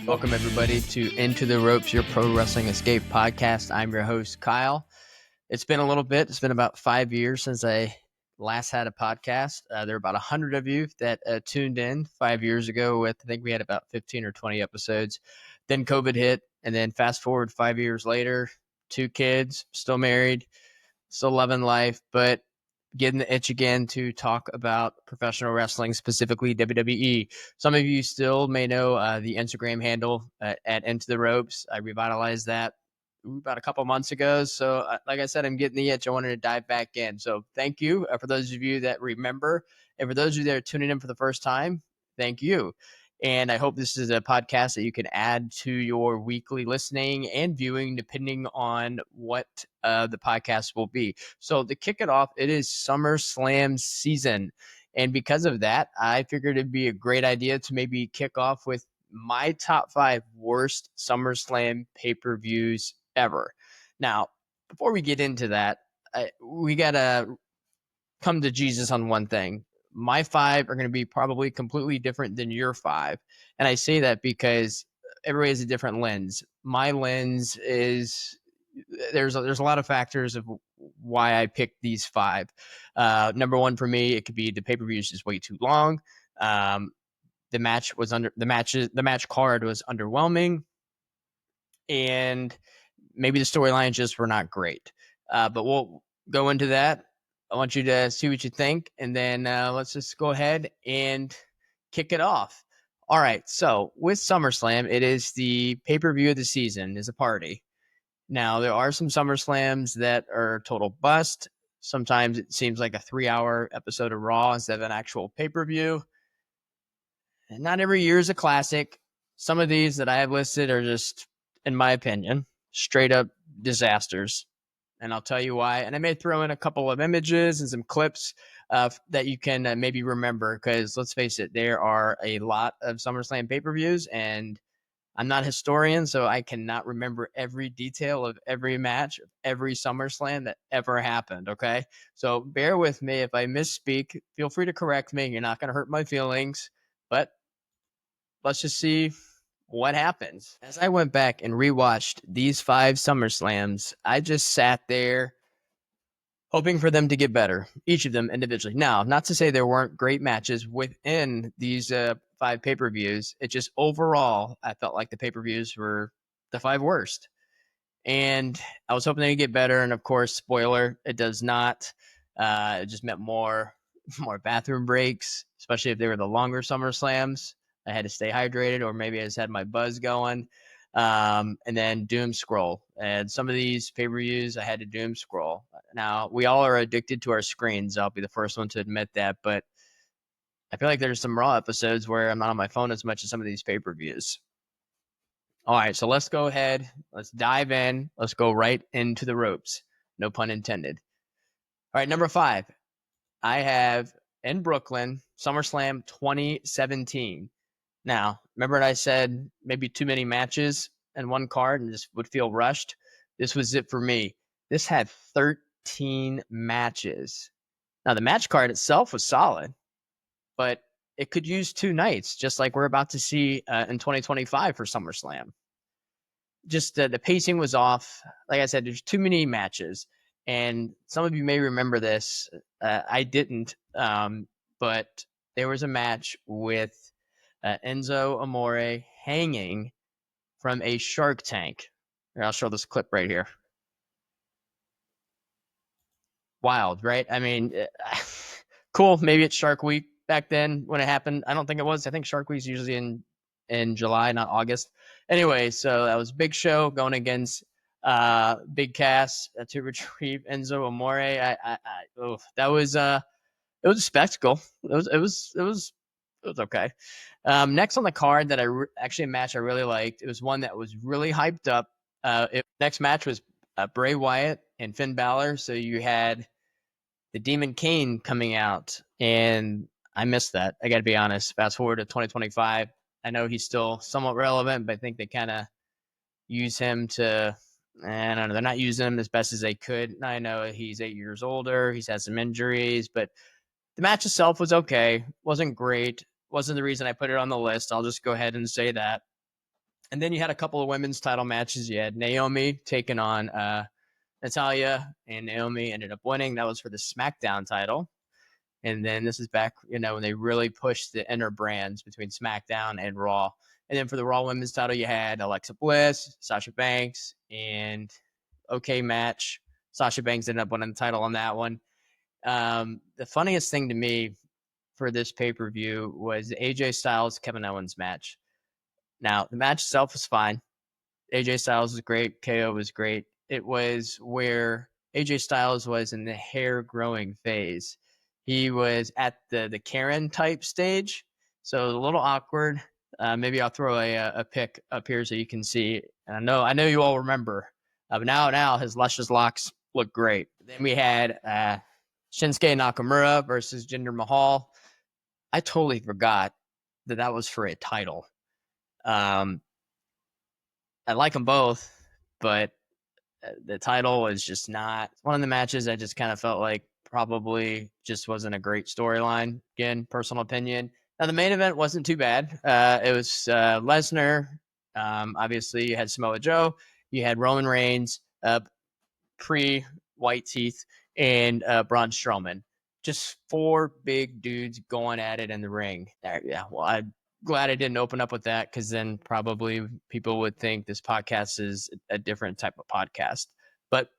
Welcome, everybody, to Into the Ropes, your pro wrestling escape podcast. I'm your host, Kyle. It's been a little bit. It's been about 5 years since I last had a podcast. There were about 100 of you that tuned in 5 years ago I think we had about 15 or 20 episodes. Then COVID hit, and then fast forward 5 years later, 2 kids, still married, still loving life, but getting the itch again to talk about professional wrestling, specifically WWE. Some of you still may know the Instagram handle at Into the Ropes. I revitalized that about a couple months ago. So like I said, I'm getting the itch. I wanted to dive back in. So thank you for those of you that remember. And for those of you that are tuning in for the first time, thank you. And I hope this is a podcast that you can add to your weekly listening and viewing, depending on what the podcast will be. So to kick it off, it is SummerSlam season. And because of that, I figured it'd be a great idea to maybe kick off with my top 5 worst SummerSlam pay-per-views ever. Now, before we get into that, we got to come to Jesus on one thing. My 5 are going to be probably completely different than your 5. And I say that because everybody has a different lens. My lens is there's a lot of factors of why I picked these 5. Number one for me, it could be the pay-per-view is just way too long. The match card was underwhelming, and maybe the storylines just were not great. But we'll go into that. I want you to see what you think, and then let's just go ahead and kick it off. All right, so with SummerSlam, it is the pay-per-view of the season, is a party. Now, there are some SummerSlams that are total bust. Sometimes it seems like a 3-hour episode of Raw instead of an actual pay-per-view. And not every year is a classic. Some of these that I have listed are just, in my opinion, straight up disasters. And I'll tell you why. And I may throw in a couple of images and some clips that you can maybe remember, because let's face it, there are a lot of SummerSlam pay-per-views, and I'm not a historian, so I cannot remember every detail of every match, of every SummerSlam that ever happened, okay? So bear with me. If I misspeak, feel free to correct me. You're not going to hurt my feelings, but let's just see what happens. As I went back and rewatched these 5 SummerSlams, I just sat there hoping for them to get better, each of them individually. Now, not to say there weren't great matches within these 5 pay-per-views. It just overall, I felt like the pay-per-views were the 5 worst. And I was hoping they would get better. And of course, spoiler, it does not. It just meant more bathroom breaks, especially if they were the longer SummerSlams. I had to stay hydrated, or maybe I just had my buzz going. And then doom scroll. And some of these pay-per-views, I had to doom scroll. Now, we all are addicted to our screens. I'll be the first one to admit that. But I feel like there's some Raw episodes where I'm not on my phone as much as some of these pay-per-views. All right, so let's go ahead. Let's dive in. Let's go right into the ropes. No pun intended. All right, number 5. I have in Brooklyn, SummerSlam 2017. Now, remember what I said, maybe too many matches in one card and just would feel rushed? This was it for me. This had 13 matches. Now, the match card itself was solid, but it could use 2 nights, just like we're about to see in 2025 for SummerSlam. Just the pacing was off. Like I said, there's too many matches. And some of you may remember this. I didn't, but there was a match with Enzo Amore hanging from a shark tank. Here, I'll show this clip right here. Wild, right? I mean, cool. Maybe it's Shark Week back then when it happened. I don't think it was. I think Shark Week's usually in July, not August. Anyway, so that was Big Show going against Big Cass to retrieve Enzo Amore. That was it was a spectacle. It was okay. Next on the card that actually a match I really liked. It was one that was really hyped up. Next match was Bray Wyatt and Finn Balor. So you had the Demon Kane coming out, and I missed that. I got to be honest. Fast forward to 2025. I know he's still somewhat relevant, but I think they kind of use him to, I don't know, they're not using him as best as they could. I know he's 8 years older. He's had some injuries, but the match itself was okay. Wasn't great. Wasn't the reason I put it on the list. I'll just go ahead and say that. And then you had a couple of women's title matches. You had Naomi taking on Natalia, and Naomi ended up winning. That was for the SmackDown title. And then this is back, when they really pushed the inner brands between SmackDown and Raw. And then for the Raw Women's title, you had Alexa Bliss, Sasha Banks, and okay match. Sasha Banks ended up winning the title on that one. The funniest thing to me for this pay-per-view was the AJ Styles Kevin Owens match. Now, the match itself was fine. AJ Styles was great. KO was great. It was where AJ Styles was in the hair growing phase. He was at the Karen type stage, so a little awkward. Maybe I'll throw a pic up here so you can see. And I know you all remember. But now his luscious locks look great. Then we had Shinsuke Nakamura versus Jinder Mahal. I totally forgot that was for a title. I like them both, but the title was just not one of the matches. I just kind of felt like probably just wasn't a great storyline. Again, personal opinion. Now the main event wasn't too bad. It was Lesnar. Obviously, you had Samoa Joe. You had Roman Reigns, pre-White Teeth, and Braun Strowman. Just four big dudes going at it in the ring. Yeah, well, I'm glad I didn't open up with that, because then probably people would think this podcast is a different type of podcast. But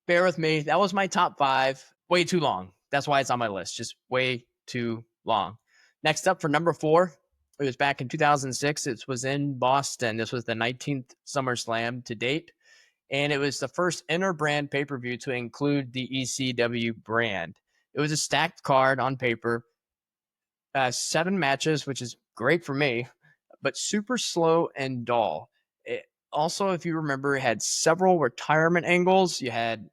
bear with me. That was my top 5. Way too long. That's why it's on my list. Just way too long. Next up for number 4, it was back in 2006. It was in Boston. This was the 19th SummerSlam to date. And it was the first inter-brand pay-per-view to include the ECW brand. It was a stacked card on paper. 7 matches, which is great for me, but super slow and dull. Also, if you remember, it had several retirement angles. You had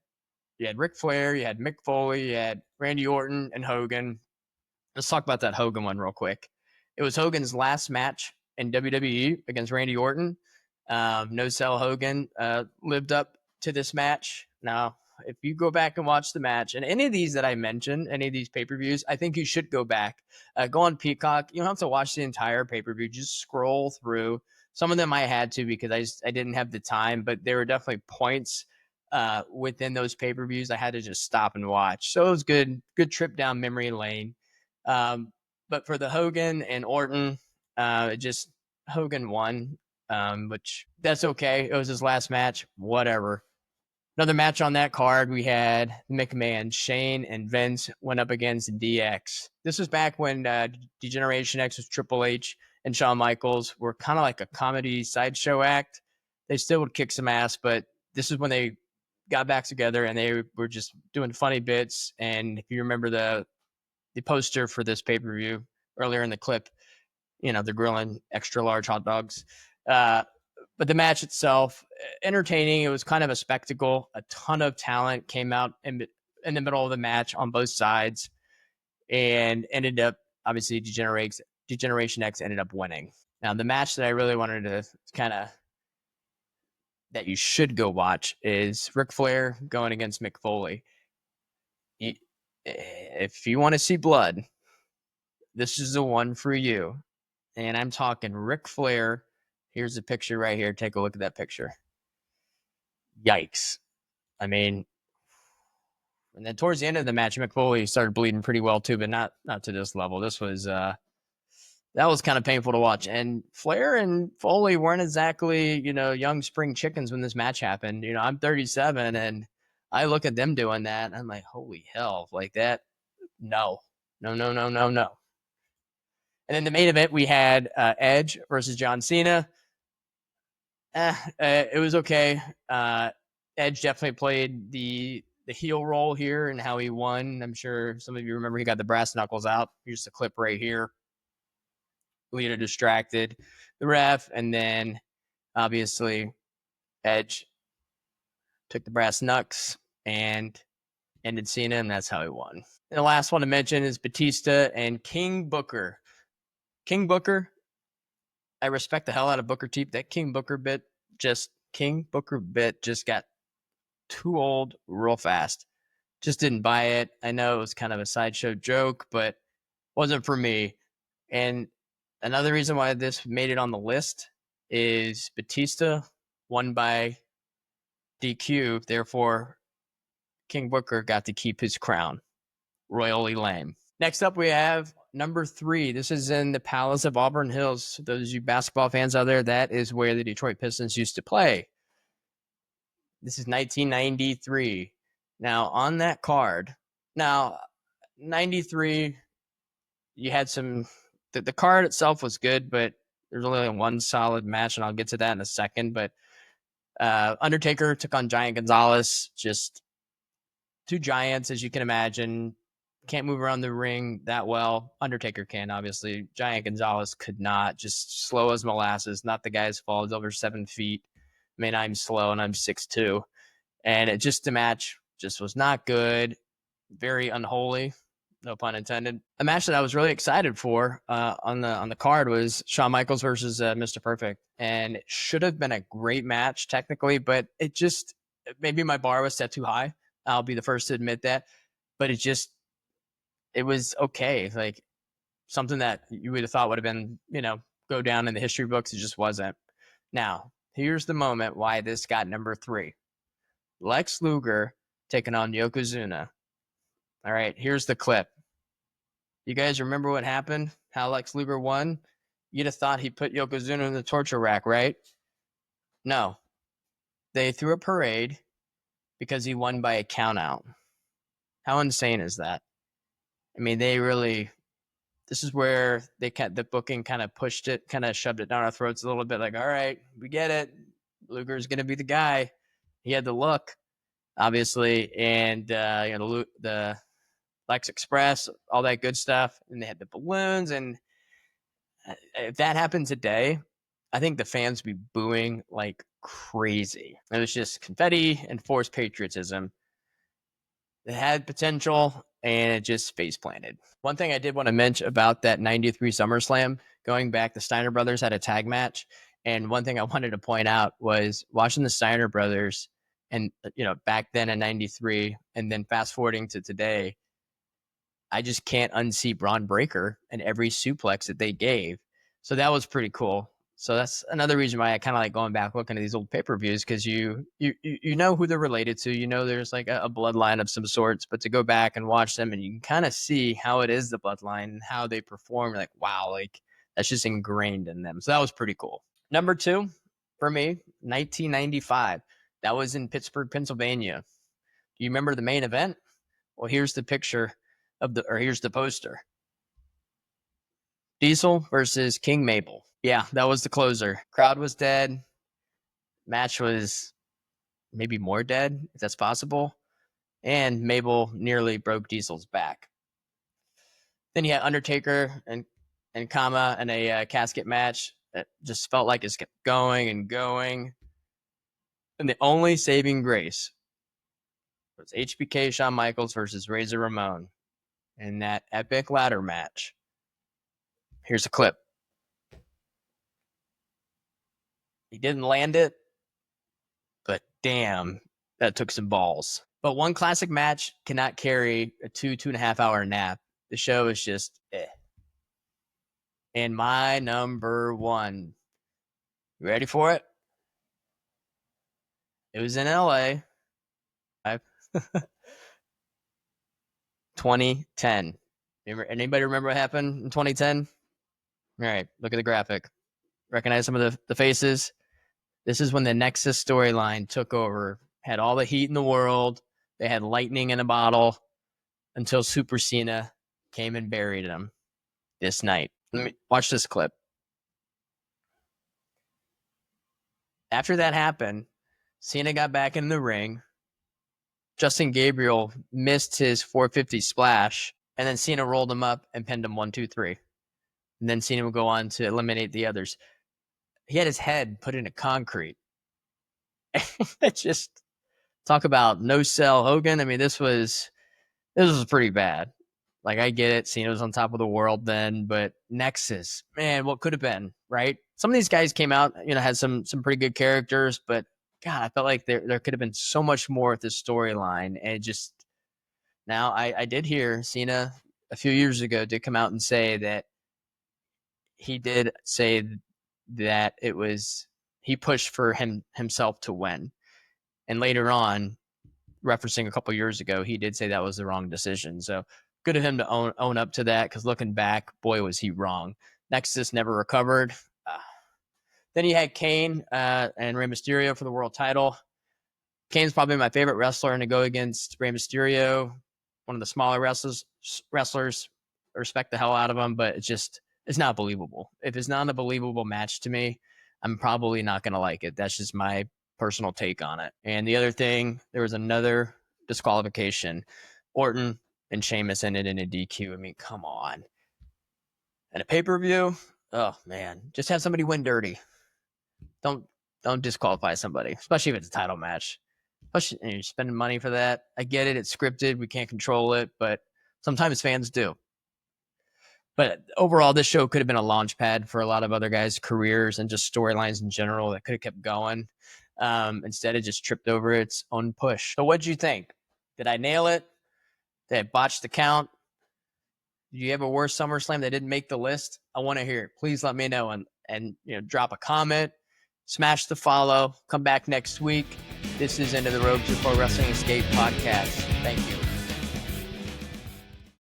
Ric Flair, you had Mick Foley, you had Randy Orton, and Hogan. Let's talk about that Hogan one real quick. It was Hogan's last match in WWE against Randy Orton. No Cell Hogan lived up to this match. Now, if you go back and watch the match, and any of these that I mentioned, any of these pay-per-views, I think you should go back. Go on Peacock. You don't have to watch the entire pay-per-view. Just scroll through. Some of them I had to because I didn't have the time, but there were definitely points within those pay-per-views I had to just stop and watch. So it was good trip down memory lane. But for the Hogan and Orton, just Hogan won, which that's okay. It was his last match, whatever. Another match on that card, we had McMahon, Shane, and Vince went up against DX. This was back when Degeneration X was Triple H and Shawn Michaels were kind of like a comedy sideshow act. They still would kick some ass, but this is when they got back together and they were just doing funny bits. And if you remember the poster for this pay-per-view earlier in the clip, they're grilling extra large hot dogs. But the match itself, entertaining. It was kind of a spectacle. A ton of talent came out in the middle of the match on both sides, and ended up, obviously, Degeneration X ended up winning. Now, the match that I really wanted to that you should go watch is Ric Flair going against Mick Foley. If you want to see blood, this is the one for you. And I'm talking Ric Flair. Here's the picture right here. Take a look at that picture. Yikes. I mean, and then towards the end of the match, Mick Foley started bleeding pretty well too, but not to this level. This was that was kind of painful to watch. And Flair and Foley weren't exactly, young spring chickens when this match happened. I'm 37 and I look at them doing that and I'm like, holy hell, like that. No. And then the main event, we had Edge versus John Cena. It was okay. Edge definitely played the heel role here and how he won. I'm sure some of you remember he got the brass knuckles out. Here's the clip right here. Lita distracted the ref, and then obviously Edge took the brass knucks and ended Cena, and that's how he won. And the last one to mention is Batista and King Booker. King Booker, I respect the hell out of Booker T. That King Booker bit just got too old real fast. Just didn't buy it. I know it was kind of a sideshow joke, but wasn't for me. And another reason why this made it on the list is Batista won by DQ. Therefore, King Booker got to keep his crown. Royally lame. Next up, we have number 3. This is in the Palace of Auburn Hills. Those of you basketball fans out there, that is where the Detroit Pistons used to play. This is 1993. Now, on that card, 93, you had some, the card itself was good, but there's only one solid match, and I'll get to that in a second. But Undertaker took on Giant Gonzalez, just two giants, as you can imagine. Can't move around the ring that well. Undertaker can, obviously. Giant Gonzalez could not. Just slow as molasses. Not the guy's fault. He's over 7 feet. I mean, I'm slow and I'm 6'2". And the match just was not good. Very unholy. No pun intended. A match that I was really excited for on the card was Shawn Michaels versus Mr. Perfect. And it should have been a great match technically, but maybe my bar was set too high. I'll be the first to admit that. But it was okay. Like something that you would have thought would have been, go down in the history books. It just wasn't. Now, here's the moment why this got number 3. Lex Luger taking on Yokozuna. All right, here's the clip. You guys remember what happened? How Lex Luger won? You'd have thought he put Yokozuna in the torture rack, right? No. They threw a parade because he won by a countout. How insane is that? I mean, this is where the booking kind of pushed it, kind of shoved it down our throats a little bit. Like, all right, we get it. Luger's going to be the guy. He had the look, obviously, and the Lex Express, all that good stuff, and they had the balloons. And if that happened today, I think the fans would be booing like crazy. It was just confetti and forced patriotism. It had potential, and it just face planted. One thing I did want to mention about that 93 SummerSlam, going back, the Steiner brothers had a tag match. And one thing I wanted to point out was watching the Steiner brothers and, back then in 93 and then fast forwarding to today, I just can't unsee Braun Breaker and every suplex that they gave. So that was pretty cool. So that's another reason why I kind of like going back looking at these old pay-per-views, because you know who they're related to. There's like a bloodline of some sorts, but to go back and watch them and you can kind of see how it is the bloodline and how they perform. You're like, wow, like that's just ingrained in them. So that was pretty cool. Number 2 for me, 1995. That was in Pittsburgh, Pennsylvania. Do you remember the main event? Well, here's the picture here's the poster. Diesel versus King Mabel. Yeah, that was the closer. Crowd was dead. Match was maybe more dead, if that's possible. And Mabel nearly broke Diesel's back. Then you had Undertaker and Kama in a casket match that just felt like it's kept going and going. And the only saving grace was HBK Shawn Michaels versus Razor Ramon in that epic ladder match. Here's a clip. He didn't land it, but damn, that took some balls. But one classic match cannot carry a 2.5 hour nap. The show is just eh. And my number 1. You ready for it? It was in LA. 2010. Anybody remember what happened in 2010? All right, look at the graphic. Recognize some of the faces? This is when the Nexus storyline took over. Had all the heat in the world. They had lightning in a bottle until Super Cena came and buried him this night. Let me watch this clip. After that happened, Cena got back in the ring. Justin Gabriel missed his 450 splash, and then Cena rolled him up and pinned him 1, 2, 3. And then Cena would go on to eliminate the others. He had his head put into concrete. Just talk about no sell Hogan. I mean, this was pretty bad. Like, I get it. Cena was on top of the world then, but Nexus, man, what could have been, right? Some of these guys came out, had some pretty good characters, but God, I felt like there could have been so much more with this storyline. And just now, I did hear Cena a few years ago did come out and say that he did say that he pushed for himself to win. And later on, referencing a couple years ago, he did say that was the wrong decision. So good of him to own up to that, because looking back, boy, was he wrong. Nexus never recovered. Then you had Kane and Rey Mysterio for the world title. Kane's probably my favorite wrestler, and to go against Rey Mysterio, one of the smaller wrestlers, I respect the hell out of him, but it's not believable. If it's not a believable match to me, I'm probably not going to like it. That's just my personal take on it. And the other thing, there was another disqualification. Orton and Sheamus ended in a DQ. I mean, come on. And a pay-per-view, oh man, just have somebody win dirty. Don't disqualify somebody, especially if it's a title match. Especially, and you're spending money for that. I get it. It's scripted. We can't control it, but sometimes fans do. But overall, this show could have been a launch pad for a lot of other guys' careers and just storylines in general that could have kept going. Instead, it just tripped over its own push. So what'd you think? Did I nail it? Did I botch the count? Do you have a worse SummerSlam that didn't make the list? I want to hear it. Please let me know and drop a comment, smash the follow, come back next week. This is Into the Ropes, your Pro Wrestling Escape podcast. Thank you.